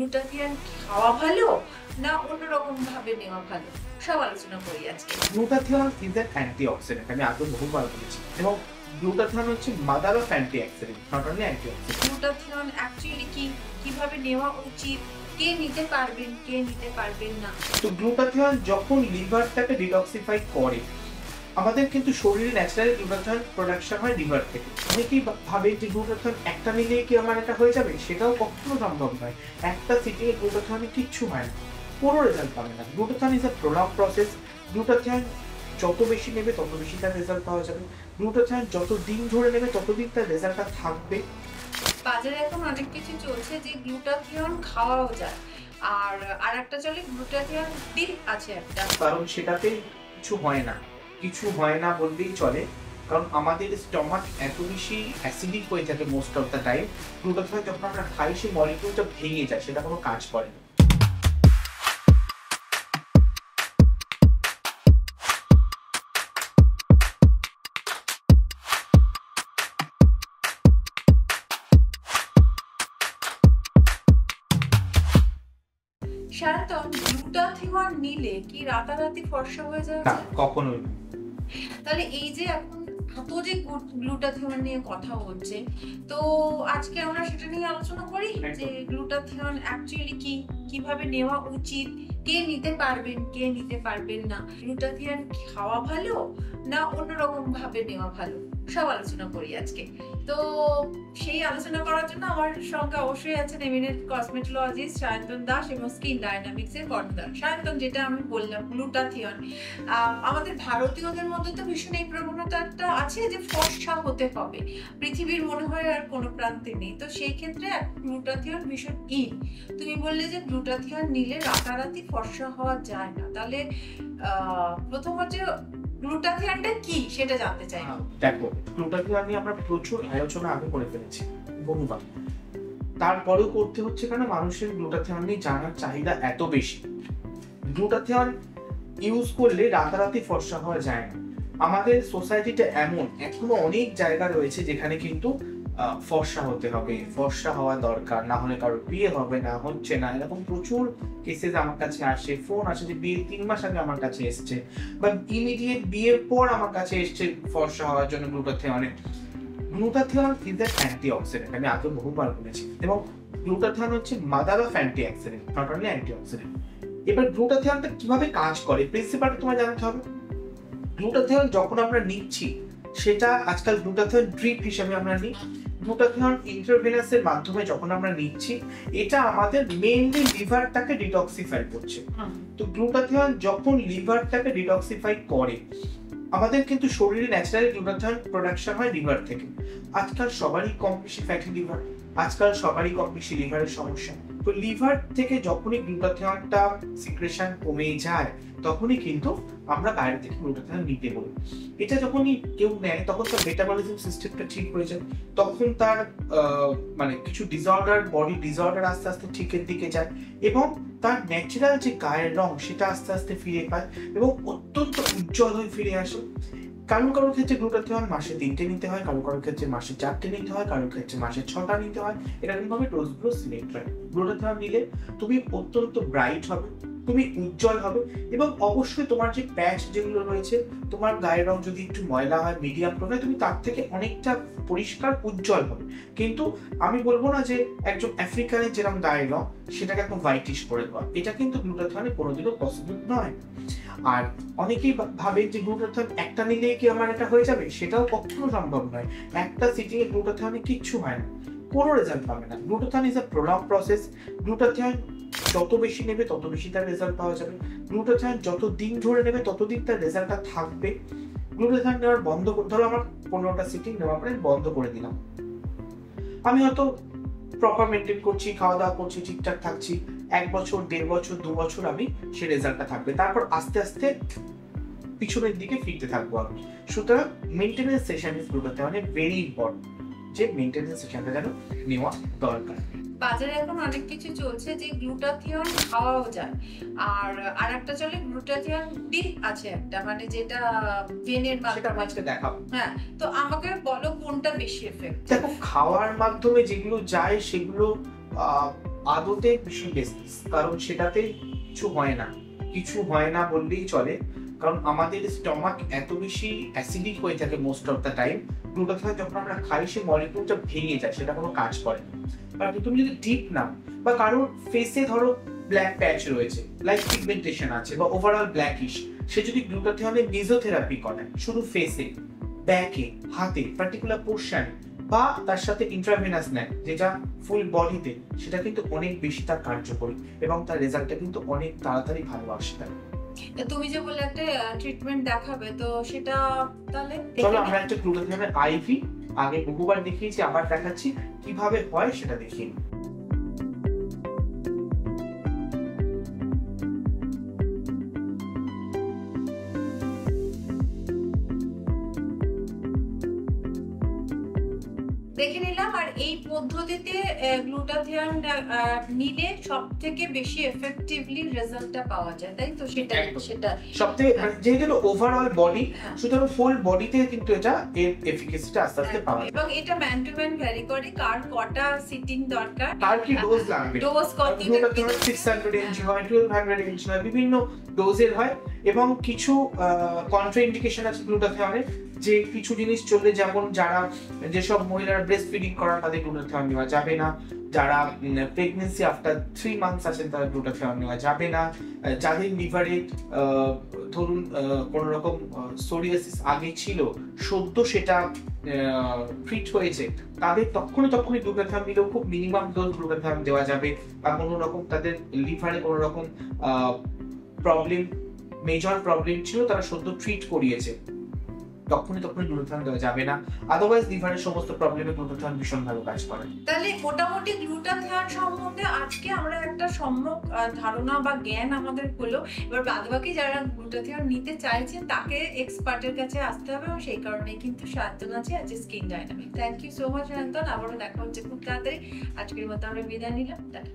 Glutathione খাওয়া ভালো না অন্যরকম ভাবে নেওয়া ভালো, সব আলোচনা করি আজকে। গ্লুটাথিয়ন ইজ অ্যান অ্যান্টিঅক্সিডেন্ট, আমি আগে বহুবার বলেছি, এবং গ্লুটাথিয়ন হচ্ছে mother of antioxidant, not only antioxidant. Glutathione actually কিভাবে নেওয়া উচিত, কে নিতে পারবেন কে নিতে পারবেন না। তো গ্লুটাথিয়ন যখন লিভারটাকে ডিটক্সিফাই করে, আমাদের কিন্তু শরীরে ন্যাচারাল গ্লুটাথিয়ন প্রোডাকশন হয় লিভার থেকে। অনেকেই ভাবে যে গ্লুটাথিয়ন একটা নিলেই কি আমার এটা হয়ে যাবে, সেটাও কখনো সম্ভব নয়। একটা সিটিং এ গ্লুটাথিয়নে কিচ্ছু হয় না, কোনো রেজাল্ট পাবে না। Glutathione is a prolong process. Glutathione যত বেশি নেবে তত বেশি তার রেজাল্ট পাওয়া যাবে। গ্লুটাথিয়ন যত দিন ধরে নেবে ততদিন তার রেজাল্টটা থাকবে। বাজারে এখন অনেক কিছু চলছে যে গ্লুটাথিয়ন খাওয়াও যায়, আর আরেকটা চলে গ্লুটাথিয়ন ডিপ আছে একটা। কারণ সেটাতে কিছু হয় না, কিছু হয় না বললেই চলে। কারণ আমাদের স্টমাক এত বেশি অ্যাসিডিক হয়ে থাকে most of the time, glutathione যখন আমরা খাই সেই মলিকিউলটা ভেঙে যায়, সেটা কোনো কাজ করে না। সাধারণত গ্লুটাথিয়ন নিলে কি রাতারাতি ফর্সা হয়ে যায়? না, কখনোই না। তাহলে এই যে এখন এত যে গ্লুটাথিয়ন নিয়ে কথা হচ্ছে, তো আজকে আমরা সেটা নিয়ে আলোচনা করি যে গ্লুটাথিয়ন অ্যাকচুয়ালি কিভাবে নেওয়া উচিত, কে নিতে পারবেন কে নিতে পারবেন না, গ্লুটাথিয়ন খাওয়া ভালো না অন্যরকম ভাবে নেওয়া ভালো, সব আলোচনা করি আজকে। তো সেই আলোচনা করার জন্য আমার সঙ্গে অবশ্যই আছেন এমিনেন্ট কসমেটোলজিস্ট সায়ন্তন দাস এবং স্কিন ডায়নামিক্স এর কর্ণধার। সায়ন্তন, যেটা আমি বললাম গ্লুটাথিয়ন, আমাদের ভারতীয়দের মধ্যে তো ভীষণ এই প্রবণতাটা আছে যে ফর্সা হতে হবে, পৃথিবীর মনে হয় আর কোনো প্রান্তে নেই। তো সেই ক্ষেত্রে গ্লুটাথিয়ন ভীষণ তুমি বললে যে গ্লুটাথিয়ন নিলে রাতারাতি ফর্সা হওয়া যায় না, তাহলে প্রথম হচ্ছে গ্লুটাথিয়নটা কি সেটা জানতে চাই। দেখো, গ্লুটাথিয়ন নিয়ে আমরা প্রচুর আলোচনা আগে করে ফেলেছি বহুবার। তারপরেও করতে হচ্ছে কেন, মানুষের গ্লুটাথিয়ন নিয়ে জানার চাহিদা এত বেশি। গ্লুটাথিয়ন ইউজ করলে রাতারাতি ফর্সা হওয়া যায় না। আমাদের সোসাইটিতে এমন এখনো অনেক জায়গা রয়েছে যেখানে কিন্তু ফর্সা হতে হবে, ফর্সা হওয়া দরকার, না হলে কারোর বিয়ে হবে না, হচ্ছে না, এরকম প্রচুর কেসেস আমার কাছে আসে। ফোন আসে যে বিয়ে 3 মাস আগে আমার কাছে এসছে, বা ইমিডিয়েট বিয়ের পর আমার কাছে এসছে ফর্সা হওয়ার জন্য গ্লুটাথিয়নে। গ্লুটাথিয়ন ইজ অ্যান অ্যান্টিঅক্সিডেন্ট, আমি আগে বহুবার বলেছি, এবং গ্লুটাথিয়ন হচ্ছে mother of antioxidant, not only antioxidant. এবার গ্লুটাথিয়নটা কিভাবে কাজ করে, প্রিন্সিপালটা তোমায় জানতে হবে। গ্লুটাথিয়ন যখন আমরা নিচ্ছি, সেটা আজকাল গ্লুটাথিয়ন ড্রিপ হিসেবে আমরা নিই। গ্লুটাথিয়ন ইন্টারভেনাসের মাধ্যমে যখন আমরা নিচ্ছি, এটা আমাদের মেইনলি লিভারটাকে ডিটক্সিফাই করছে। তো গ্লুটাথিয়ন যখন লিভারটাকে ডিটক্সিফাই করে, আমাদের কিন্তু শরীরে ন্যাচারাল গ্লুটাথিয়ন প্রোডাকশন হয় লিভার থেকে। আজকাল সবারই কম বেশি ফ্যাটি লিভার, আজকাল সবারই কম বেশি লিভারের সমস্যা। তো লিভার থেকে যখনই গ্লুটাথিয়নটা সিক্রেশন কমে যায়, তখনই কিন্তু আমরা বাইরে থেকে গ্লুটাথিয়ন নিতে বলি। এটা যখনই কেউ নেয় তখন তার মেটাবলিজম সিস্টেমটা ঠিক হয়ে যায়, তখন তার মানে কিছু ডিসঅর্ডার, বডি ডিসঅর্ডার আস্তে আস্তে ঠিকের দিকে যায়, এবং তার ন্যাচারাল যে গায়ের রং সেটা আস্তে আস্তে ফিরে পায় এবং অত্যন্ত উজ্জ্বল হয়ে ফিরে আসে। কারোর ক্ষেত্রে গ্লুটাথিয়ন মাসে 3টে নিতে হয়, কারোর ক্ষেত্রে মাসে 4টে নিতে হয়, কারোর ক্ষেত্রে মাসে 6টা নিতে হয়। এরকম ভাবে ডোজগুলো সিলেক্ট হয়। গ্লুটাথিয়ন নিলে তুমি অত্যন্ত ব্রাইট হবে, তুমি উজ্জ্বল হবে, এবং অবশ্যই তোমার যে প্যাচ যেগুলো রয়েছে, তোমার গায়ের রং যদি একটু ময়লা হয়, মিডিয়াম টোন হয়, তুমি তার থেকে অনেকটা পরিষ্কার উজ্জ্বল হবে। কিন্তু আমি বলবো না যে একজন আফ্রিকানের যেরকম গায়ের রং সেটাকে একদম হোয়াইটিশ করে দেওয়া, এটা কিন্তু গ্লুটাথিয়নে কোনোদিনও পসিবল নয়। আর অনেকেই ভাবে যে গ্লুটাথিয়ন একটা নিলেই কি আমার এটা হয়ে যাবে, সেটাও কখনো সম্ভব নয়। একটা সিটিং এ গ্লুটাথিয়নে কিচ্ছু হয় না, কোনো রেজাল্ট পাবে না। Glutathione is a prolong process. Glutathione যত বেশি নেবে তত বেশি তার রেজাল্ট পাওয়া যাবে। গ্লুটাথিয়ন যত দিন ধরে নেবে ততদিন তার রেজাল্টটা থাকবে। গ্লুটাথিয়ন নেওয়ার বন্ধ করে, ধরো আমার 15টা সিটিং নেওয়ার পরে বন্ধ করে দিলাম, আমি হয়তো প্রপার মেনটেন করছি, খাওয়া দাওয়া করছি, ঠিকঠাক থাকছি, 1 বছর 1.5 বছর 2 বছর আমি সেই রেজাল্টটা থাকবে, তারপর আস্তে আস্তে পিছনের দিকে ফিরতে থাকবো আমি। সুতরাং মেনটেনেন্স সেশন ইজ গ্লুটাথিয়নে ভেরি ইম্পর্টেন্ট, যে মেনটেনেন্স সেশনটা যেন নেওয়া দরকার। বাজারে এখন অনেক কিছু চলছে যে গ্লুটাথিয়ন খাওয়াও যায়, আর আরেকটা চলে গ্লুটাথিয়ন ডিপ আছে একটা, মানে যেটা ভেনের মাধ্যমে দেখাবো। হ্যাঁ, তো আমাকে বলো কোনটা বেশি এফেক্ট। দেখো, খাওয়ার মাধ্যমে যেগুলো যায় সেগুলো আদতে ভীষণ ডেঞ্জারাস, কারণ সেটাতে কিছু হয় না বললেই চলে। কারণ আমাদের স্টমাক এত বেশি অ্যাসিডিক হয়ে থাকে most of the time, glutathione যখন আমরা খাই সেই মলিকিউলটা ভেঙে যায়, সেটা কোনো কাজ করে না। কারণ তুমি যদি ডিপ নাও বা কারোর ফেসে ধরো ব্ল্যাক প্যাচ রয়েছে, লাইক পিগমেন্টেশন আছে বা ওভারঅল ব্ল্যাকিশ, সে যদি গ্লুটাথিয়নের মেসোথেরাপি করে শুধু ফেসে, ব্যাকে, হাতে পার্টিকুলার পোরশন বা তার সাথে ইন্ট্রাভেনাস নেয় যেটা ফুল বডিতে, সেটা কিন্তু অনেক বেশি তার কার্যকরী এবং তার রেজাল্টটা কিন্তু অনেক তাড়াতাড়ি ভালো আসে। তুমি যে বলে একটা ট্রিটমেন্ট দেখাবে, তো সেটা তাহলে চলো আমরা একটা গ্লুটাথিয়নের আইভি আগে বহুবার দেখিয়েছি, আবার দেখাচ্ছি কিভাবে হয় সেটা দেখি। দেখে নিলাম। আর এই পদ্ধতিতে গ্লুটাথিয়ন নিলে সবথেকে বেশি এফেক্টিভলি রেজাল্টটা পাওয়া যায়, তাই তো? সেটা সবথেকে যেহেতু ওভারঅল বডি, সুতরাং ফুল বডিতে কিন্তু এটা এর এফিকাসিটা আস্তে আস্তে পাওয়া যায়। এবং এটা ম্যান টু ম্যান ভ্যারি করে, কার কটা সিটিং দরকার, কার কি ডোজ লাগবে, ডোজ কত, 600 এমজি হয়, 1200 এমজি হয়, বিভিন্ন ডোজের হয়। এবং কিছু কন্ট্রাইন্ডিকেশন আছে গ্লুটাথিয়নের, যে কিছু জিনিস চললে, যেমন যেসব মহিলারা ব্রেস্ট ফিডিং করান তাদের গ্লুটাথিয়ন নেওয়া যাবে না, যারা প্রেগন্যান্সি আফটার 3 মান্থস আছেন তাদের গ্লুটাথিয়ন নেওয়া যাবে না, যাদের লিভারে ধরুন কোন রকম সোরিয়াসিস আগে ছিল, সদ্য সেটা ট্রিট হয়েছে, তাদের তখনই গ্লুটাথিয়ন নিলেও খুব মিনিমাম ডোজ গ্লুটাথিয়ন দেওয়া যাবে। বা কোনো রকম তাদের লিভারে কোনো রকম মেজর প্রবলেম ছিল, তারা সদ্য ট্রিট করিয়েছে, তখনই গ্লুটাথিয়ন দেওয়া যাবে না। আদারওয়াইজ লিভারের সমস্ত প্রবলেমে গ্লুটাথিয়ন ভীষণ ভালো কাজ করে। তাহলে মোটামুটি গ্লুটাথিয়ন সম্বন্ধে আজকে আমরা একটা সম্যক ধারণা বা জ্ঞান আমাদের হলো। এবার বাদবাকি যারা গ্লুটাথিয়ন নিতে চাইছেন তাকে এক্সপার্টের কাছে আসতে হবে, এবং সেই কারণেই কিন্তু সায়ন্তন আছে আজ skin dynamic. Thank you so much Sayantan, আবারও দেখা হচ্ছে খুব তাড়াতাড়ি। আজকের মতো আমরা বিদায় নিলাম, টাটা।